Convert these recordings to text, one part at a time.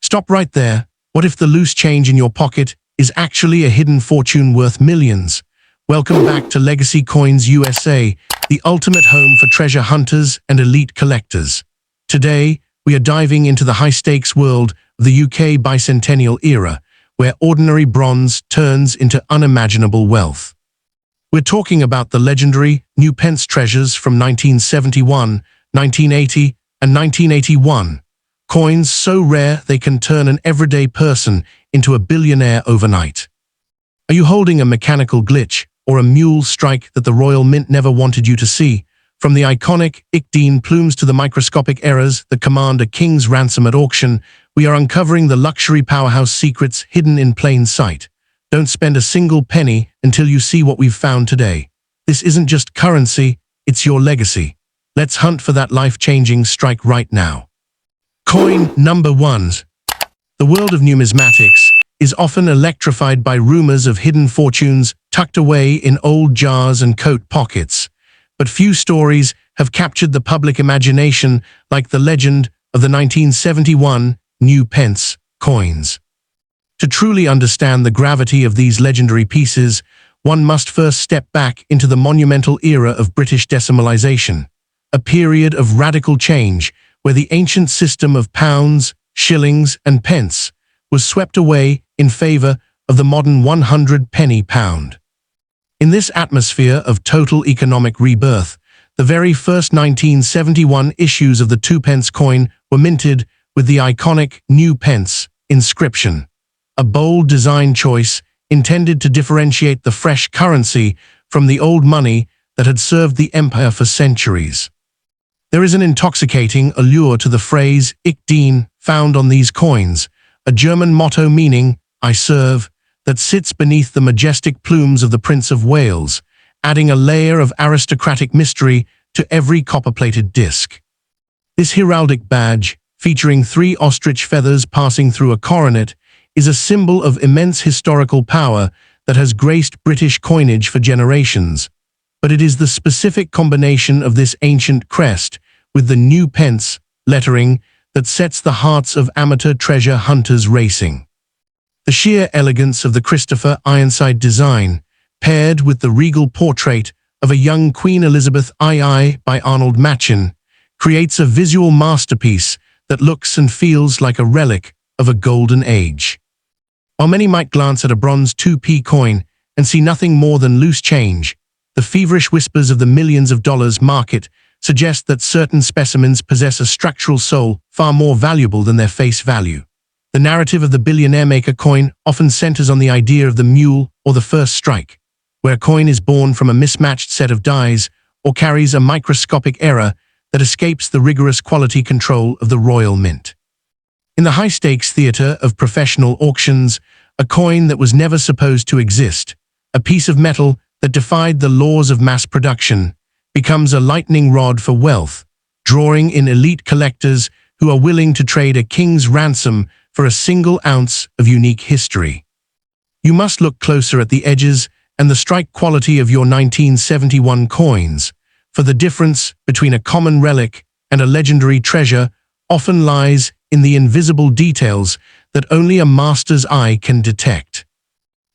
Stop right there. What if the loose change in your pocket is actually a hidden fortune worth millions? Welcome back to Legacy Coins USA, the ultimate home for treasure hunters and elite collectors. Today, we are diving into the high-stakes world of the UK bicentennial era, where ordinary bronze turns into unimaginable wealth. We're talking about the legendary New Pence treasures from 1971, 1980, and 1981. Coins so rare they can turn an everyday person into a billionaire overnight. Are you holding a mechanical glitch or a mule strike that the Royal Mint never wanted you to see? From the iconic Ickdean plumes to the microscopic errors that command a king's ransom at auction, we are uncovering the luxury powerhouse secrets hidden in plain sight. Don't spend a single penny until you see what we've found today. This isn't just currency, it's your legacy. Let's hunt for that life-changing strike right now. Coin number 1. The world of numismatics is often electrified by rumors of hidden fortunes tucked away in old jars and coat pockets. But few stories have captured the public imagination like the legend of the 1971 New Pence coins. To truly understand the gravity of these legendary pieces, one must first step back into the monumental era of British decimalisation, a period of radical change where the ancient system of pounds, shillings, and pence was swept away in favour of the modern 100-penny pound. In this atmosphere of total economic rebirth, the very first 1971 issues of the 2-pence coin were minted with the iconic New Pence inscription, a bold design choice intended to differentiate the fresh currency from the old money that had served the empire for centuries. There is an intoxicating allure to the phrase Ickdean found on these coins, a German motto meaning, "I serve," that sits beneath the majestic plumes of the Prince of Wales, adding a layer of aristocratic mystery to every copper-plated disc. This heraldic badge, featuring 3 ostrich feathers passing through a coronet, is a symbol of immense historical power that has graced British coinage for generations. But it is the specific combination of this ancient crest with the New Pence lettering that sets the hearts of amateur treasure hunters racing. The sheer elegance of the Christopher Ironside design, paired with the regal portrait of a young Queen Elizabeth II by Arnold Machin, creates a visual masterpiece that looks and feels like a relic of a golden age. While many might glance at a bronze 2p coin and see nothing more than loose change, the feverish whispers of the millions of dollars market suggest that certain specimens possess a structural soul far more valuable than their face value. The narrative of the billionaire maker coin often centers on the idea of the mule or the first strike, where a coin is born from a mismatched set of dies or carries a microscopic error that escapes the rigorous quality control of the Royal Mint. In the high-stakes theater of professional auctions, a coin that was never supposed to exist, a piece of metal that defied the laws of mass production, becomes a lightning rod for wealth, drawing in elite collectors who are willing to trade a king's ransom for a single ounce of unique history. You must look closer at the edges and the strike quality of your 1971 coins, for the difference between a common relic and a legendary treasure often lies in the invisible details that only a master's eye can detect.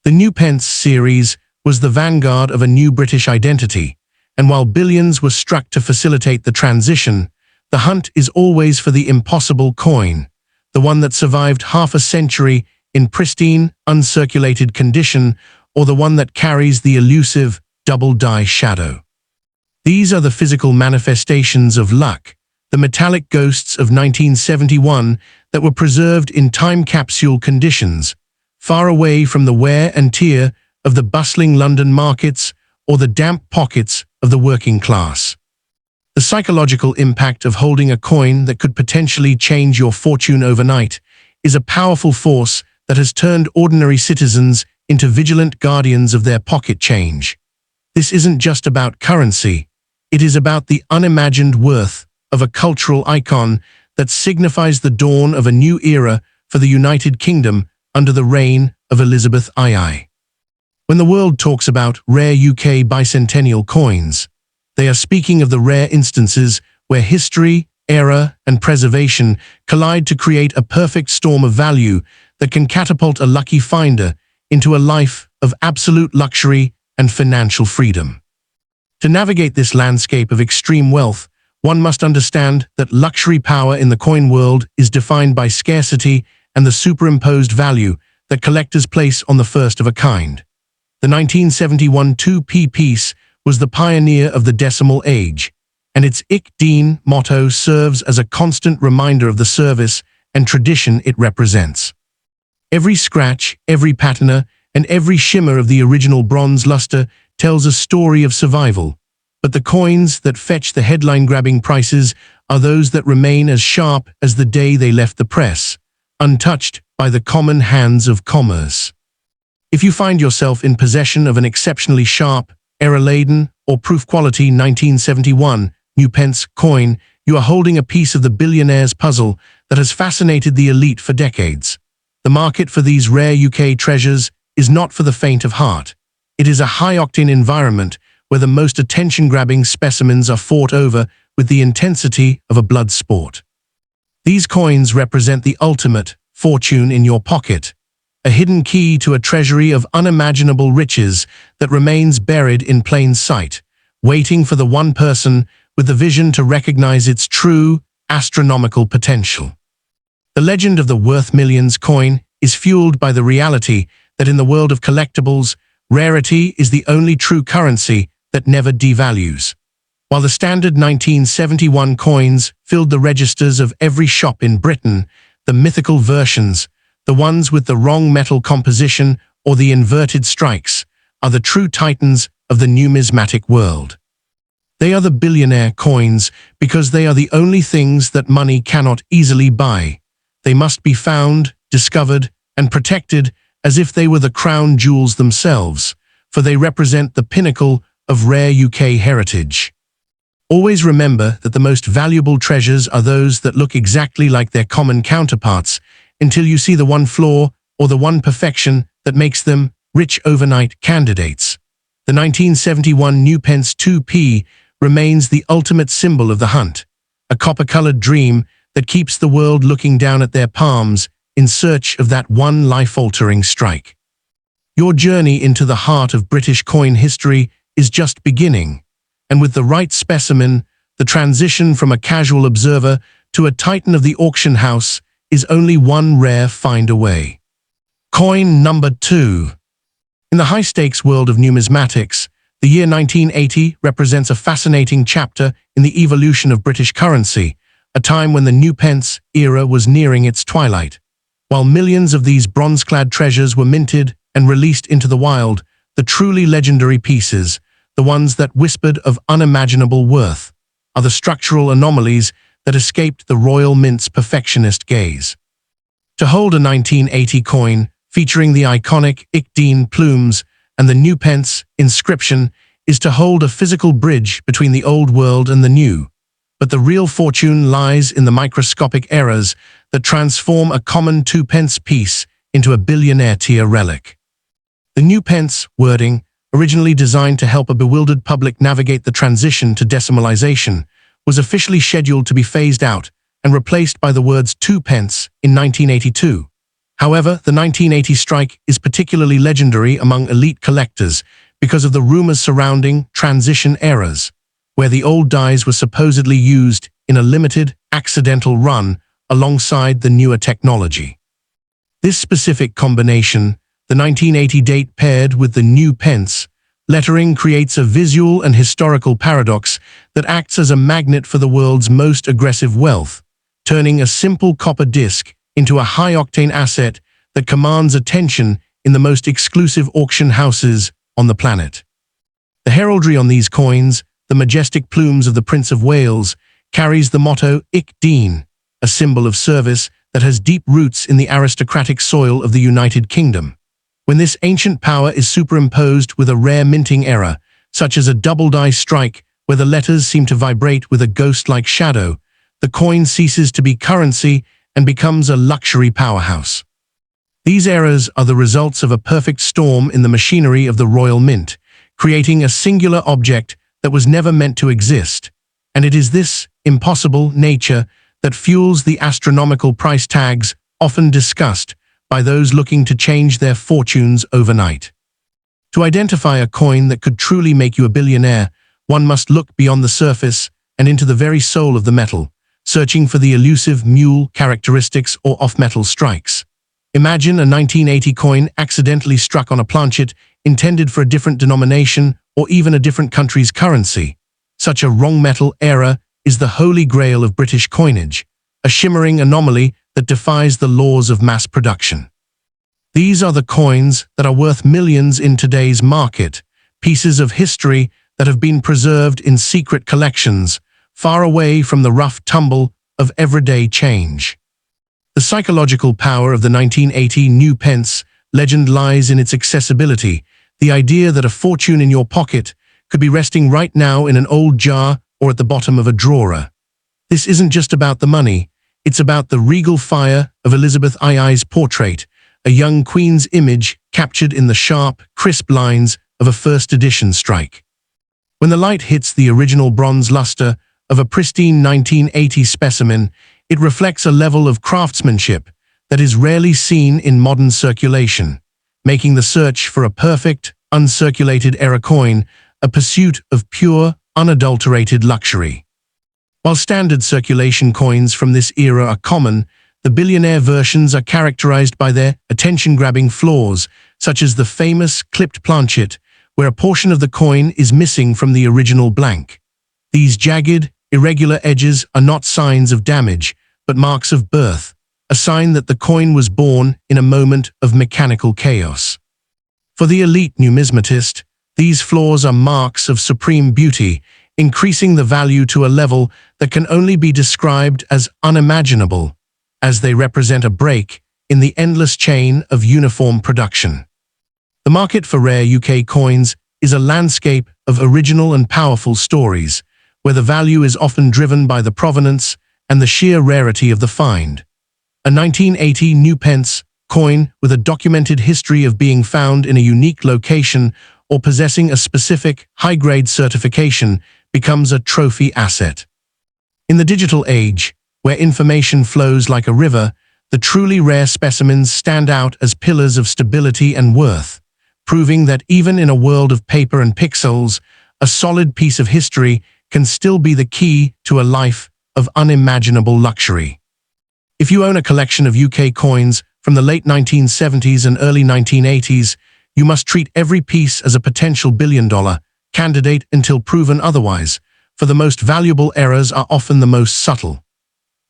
The New Pence series was the vanguard of a new British identity, and while billions were struck to facilitate the transition, the hunt is always for the impossible coin, the one that survived half a century in pristine, uncirculated condition, or the one that carries the elusive double-die shadow. These are the physical manifestations of luck, the metallic ghosts of 1971 that were preserved in time capsule conditions, far away from the wear and tear of the bustling London markets or the damp pockets of the working class. The psychological impact of holding a coin that could potentially change your fortune overnight is a powerful force that has turned ordinary citizens into vigilant guardians of their pocket change. This isn't just about currency, it is about the unimagined worth of a cultural icon that signifies the dawn of a new era for the United Kingdom under the reign of Elizabeth II. When the world talks about rare UK bicentennial coins, they are speaking of the rare instances where history error, and preservation collide to create a perfect storm of value that can catapult a lucky finder into a life of absolute luxury and financial freedom. To navigate this landscape of extreme wealth, one must understand that luxury power in the coin world is defined by scarcity and the superimposed value that collectors place on the first of a kind. The 1971 2p piece was the pioneer of the decimal age, and its Ik Dien motto serves as a constant reminder of the service and tradition it represents. Every scratch, every patina, and every shimmer of the original bronze luster tells a story of survival, but the coins that fetch the headline-grabbing prices are those that remain as sharp as the day they left the press, untouched by the common hands of commerce. If you find yourself in possession of an exceptionally sharp, error-laden, or proof-quality 1971 New Pence coin, you are holding a piece of the billionaire's puzzle that has fascinated the elite for decades. The market for these rare UK treasures is not for the faint of heart. It is a high-octane environment where the most attention-grabbing specimens are fought over with the intensity of a blood sport. These coins represent the ultimate fortune in your pocket, a hidden key to a treasury of unimaginable riches that remains buried in plain sight, waiting for the one person with the vision to recognize its true, astronomical potential. The legend of the worth millions coin is fueled by the reality that in the world of collectibles, rarity is the only true currency that never devalues. While the standard 1971 coins filled the registers of every shop in Britain, the mythical versions, the ones with the wrong metal composition or the inverted strikes, are the true titans of the numismatic world. They are the billionaire coins because they are the only things that money cannot easily buy. They must be found, discovered, and protected as if they were the crown jewels themselves, for they represent the pinnacle of rare UK heritage. Always remember that the most valuable treasures are those that look exactly like their common counterparts until you see the one flaw or the one perfection that makes them rich overnight candidates. The 1971 New Pence 2p remains the ultimate symbol of the hunt, a copper-colored dream that keeps the world looking down at their palms in search of that one life-altering strike. Your journey into the heart of British coin history is just beginning, and with the right specimen, the transition from a casual observer to a titan of the auction house is only one rare find away. Coin number 2. In the high-stakes world of numismatics, the year 1980 represents a fascinating chapter in the evolution of British currency, a time when the New Pence era was nearing its twilight. While millions of these bronze-clad treasures were minted and released into the wild, the truly legendary pieces, the ones that whispered of unimaginable worth, are the structural anomalies that escaped the Royal Mint's perfectionist gaze. To hold a 1980 coin featuring the iconic Ik Dien plumes and the New Pence inscription is to hold a physical bridge between the old world and the new. But the real fortune lies in the microscopic errors that transform a common 2p piece into a billionaire-tier relic. The New Pence wording, originally designed to help a bewildered public navigate the transition to decimalization, was officially scheduled to be phased out and replaced by the words 2p in 1982. However, the 1980 strike is particularly legendary among elite collectors because of the rumors surrounding transition errors, where the old dies were supposedly used in a limited, accidental run alongside the newer technology. This specific combination, the 1980 date paired with the New Pence lettering, creates a visual and historical paradox that acts as a magnet for the world's most aggressive wealth, turning a simple copper disc into a high-octane asset that commands attention in the most exclusive auction houses on the planet. The heraldry on these coins, the majestic plumes of the Prince of Wales, carries the motto Ik Dien, a symbol of service that has deep roots in the aristocratic soil of the United Kingdom. When this ancient power is superimposed with a rare minting error, such as a double-die strike where the letters seem to vibrate with a ghost-like shadow, the coin ceases to be currency and becomes a luxury powerhouse. These errors are the results of a perfect storm in the machinery of the Royal Mint, creating a singular object that was never meant to exist, And it is this impossible nature that fuels the astronomical price tags often discussed by those looking to change their fortunes overnight. To identify a coin that could truly make you a billionaire, one must look beyond the surface and into the very soul of the metal, searching for the elusive mule characteristics or off-metal strikes. Imagine a 1980 coin accidentally struck on a planchet intended for a different denomination or even a different country's currency. Such a wrong metal error is the holy grail of British coinage, a shimmering anomaly that defies the laws of mass production. These are the coins that are worth millions in today's market, pieces of history that have been preserved in secret collections, far away from the rough tumble of everyday change. The psychological power of the 1980 new pence legend lies in its accessibility, the idea that a fortune in your pocket could be resting right now in an old jar or at the bottom of a drawer. This isn't just about the money, it's about the regal fire of Elizabeth II's portrait, a young queen's image captured in the sharp, crisp lines of a first edition strike. When the light hits the original bronze luster of a pristine 1980 specimen, it reflects a level of craftsmanship that is rarely seen in modern circulation, making the search for a perfect, uncirculated era coin a pursuit of pure, unadulterated luxury. While standard circulation coins from this era are common, the billionaire versions are characterized by their attention-grabbing flaws, such as the famous clipped planchet, where a portion of the coin is missing from the original blank. These jagged, irregular edges are not signs of damage, but marks of birth, a sign that the coin was born in a moment of mechanical chaos. For the elite numismatist, these flaws are marks of supreme beauty, increasing the value to a level that can only be described as unimaginable, as they represent a break in the endless chain of uniform production. The market for rare UK coins is a landscape of original and powerful stories, where the value is often driven by the provenance and the sheer rarity of the find. A 1980 new pence coin with a documented history of being found in a unique location or possessing a specific high-grade certification becomes a trophy asset. In the digital age, where information flows like a river, the truly rare specimens stand out as pillars of stability and worth, proving that even in a world of paper and pixels, a solid piece of history can still be the key to a life of unimaginable luxury. If you own a collection of UK coins from the late 1970s and early 1980s, you must treat every piece as a potential billion-dollar candidate until proven otherwise, for the most valuable errors are often the most subtle.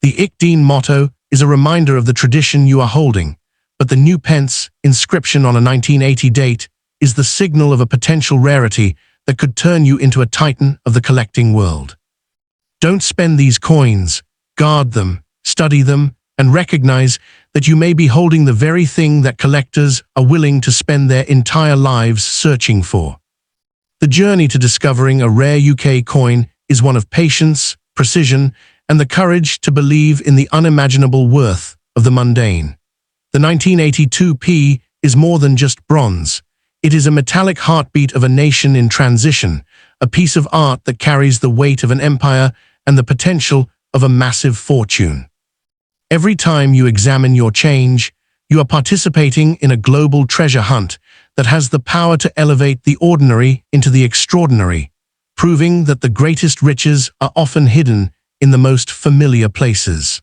The Ich Dien motto is a reminder of the tradition you are holding, but the new pence inscription on a 1980 date is the signal of a potential rarity that could turn you into a titan of the collecting world. Don't spend these coins, guard them, study them, and recognize that you may be holding the very thing that collectors are willing to spend their entire lives searching for. The journey to discovering a rare UK coin is one of patience, precision, and the courage to believe in the unimaginable worth of the mundane. The 1982p is more than just bronze. It is a metallic heartbeat of a nation in transition, a piece of art that carries the weight of an empire and the potential of a massive fortune. Every time you examine your change, you are participating in a global treasure hunt that has the power to elevate the ordinary into the extraordinary, proving that the greatest riches are often hidden in the most familiar places.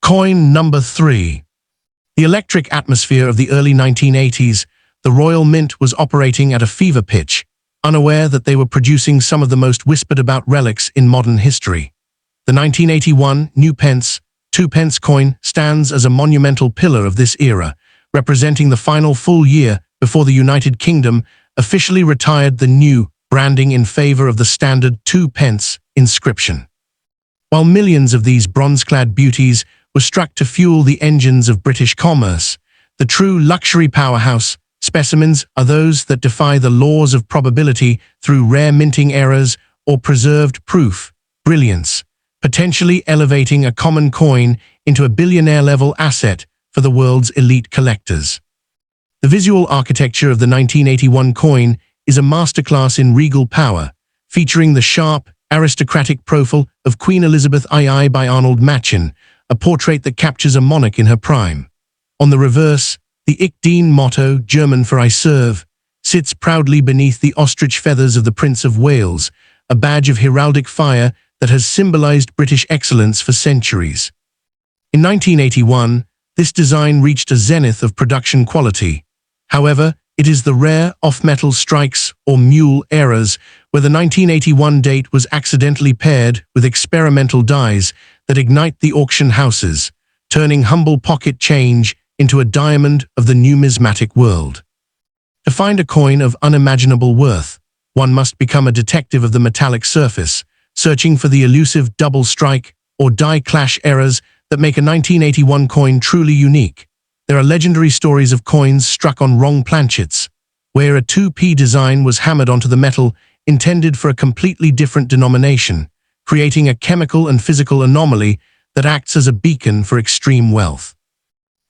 Coin number 3. The electric atmosphere of the early 1980s, the Royal Mint was operating at a fever pitch, unaware that they were producing some of the most whispered about relics in modern history. The 1981 new pence, 2p coin stands as a monumental pillar of this era, representing the final full year before the United Kingdom officially retired the new branding in favor of the standard 2p inscription. While millions of these bronze-clad beauties were struck to fuel the engines of British commerce, the true luxury powerhouse specimens are those that defy the laws of probability through rare minting errors or preserved proof, brilliance, potentially elevating a common coin into a billionaire-level asset for the world's elite collectors. The visual architecture of the 1981 coin is a masterclass in regal power, featuring the sharp, aristocratic profile of Queen Elizabeth II by Arnold Machin, a portrait that captures a monarch in her prime. On the reverse, the Ich dien motto, German for I serve, sits proudly beneath the ostrich feathers of the Prince of Wales, a badge of heraldic fire that has symbolized British excellence for centuries. In 1981, this design reached a zenith of production quality. However, it is the rare off-metal strikes or mule eras where the 1981 date was accidentally paired with experimental dies that ignite the auction houses, turning humble pocket change into a diamond of the numismatic world. To find a coin of unimaginable worth, one must become a detective of the metallic surface, searching for the elusive double strike or die clash errors that make a 1981 coin truly unique. There are legendary stories of coins struck on wrong planchets, where a 2p design was hammered onto the metal intended for a completely different denomination, creating a chemical and physical anomaly that acts as a beacon for extreme wealth.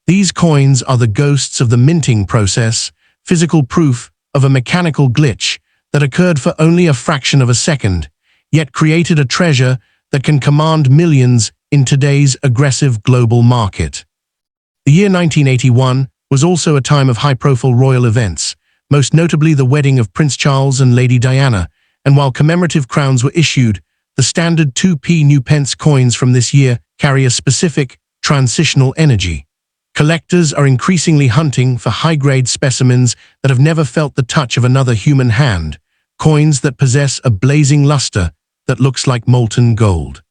These coins are the ghosts of the minting process, physical proof of a mechanical glitch that occurred for only a fraction of a second, yet created a treasure that can command millions in today's aggressive global market. The year 1981 was also a time of high-profile royal events, most notably the wedding of Prince Charles and Lady Diana, and while commemorative crowns were issued, the standard 2p new pence coins from this year carry a specific, transitional energy. Collectors are increasingly hunting for high-grade specimens that have never felt the touch of another human hand, coins that possess a blazing luster that looks like molten gold.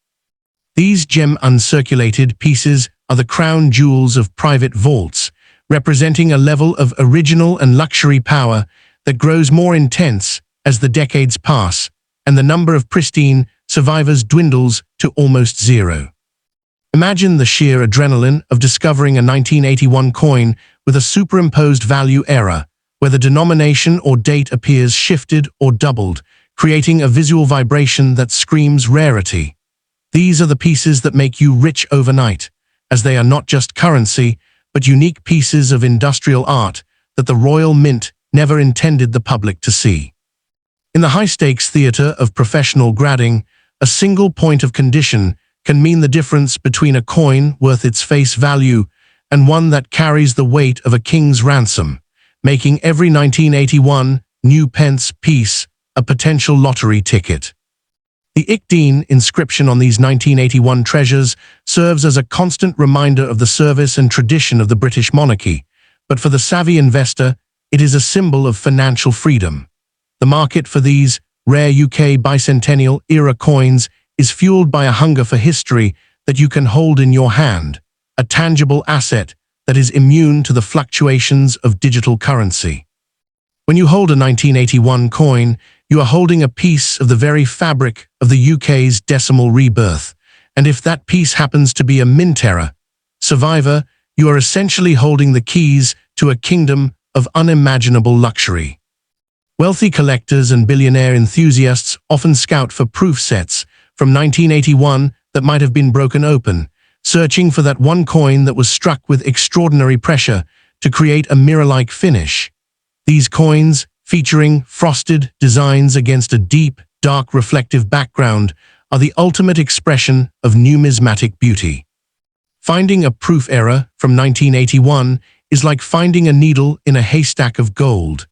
These gem-uncirculated pieces are the crown jewels of private vaults, representing a level of original and luxury power that grows more intense as the decades pass, and the number of pristine survivors dwindles to almost zero. Imagine the sheer adrenaline of discovering a 1981 coin with a superimposed value error, where the denomination or date appears shifted or doubled, creating a visual vibration that screams rarity. These are the pieces that make you rich overnight, as they are not just currency, but unique pieces of industrial art that the Royal Mint never intended the public to see. In the high-stakes theater of professional gradding, a single point of condition can mean the difference between a coin worth its face value and one that carries the weight of a king's ransom, making every 1981 new pence piece a potential lottery ticket. The Ich dien inscription on these 1981 treasures serves as a constant reminder of the service and tradition of the British monarchy, but for the savvy investor, it is a symbol of financial freedom. The market for these rare UK bicentennial-era coins is fueled by a hunger for history that you can hold in your hand, a tangible asset that is immune to the fluctuations of digital currency. When you hold a 1981 coin, you are holding a piece of the very fabric of the UK's decimal rebirth, and if that piece happens to be a mint error survivor, you are essentially holding the keys to a kingdom of unimaginable luxury. Wealthy collectors and billionaire enthusiasts often scout for proof sets from 1981 that might have been broken open, searching for that one coin that was struck with extraordinary pressure to create a mirror-like finish. These coins, featuring frosted designs against a deep, dark reflective background, are the ultimate expression of numismatic beauty. Finding a proof error from 1981 is like finding a needle in a haystack of gold.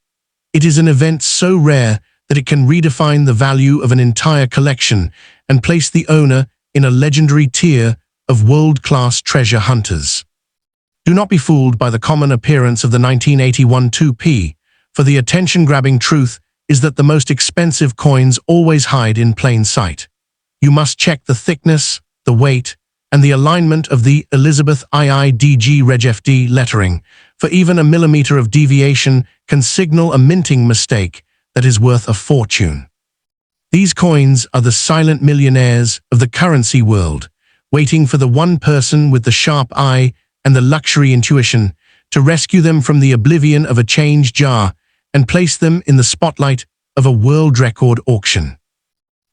It is an event so rare that it can redefine the value of an entire collection and place the owner in a legendary tier of world-class treasure hunters. Do not be fooled by the common appearance of the 1981 2p, for the attention-grabbing truth is that the most expensive coins always hide in plain sight. You must check the thickness, the weight, and the alignment of the Elizabeth IIDG Reg FD lettering, for even a millimeter of deviation can signal a minting mistake that is worth a fortune. These coins are the silent millionaires of the currency world, waiting for the one person with the sharp eye and the luxury intuition to rescue them from the oblivion of a change jar and place them in the spotlight of a world record auction.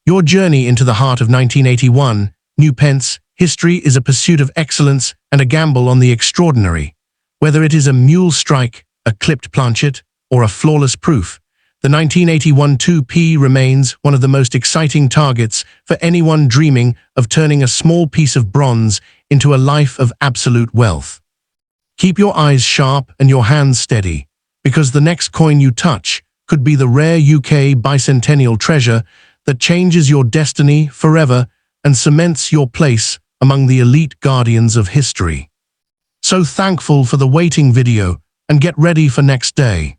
Your journey into the heart of 1981, new pence, history is a pursuit of excellence and a gamble on the extraordinary. Whether it is a mule strike, a clipped planchet, or a flawless proof, The 1981 2p remains one of the most exciting targets for anyone dreaming of turning a small piece of bronze into a life of absolute wealth. Keep your eyes sharp and your hands steady, because the next coin you touch could be the rare UK bicentennial treasure that changes your destiny forever and cements your place among the elite guardians of history. So thankful for the waiting video and get ready for next day.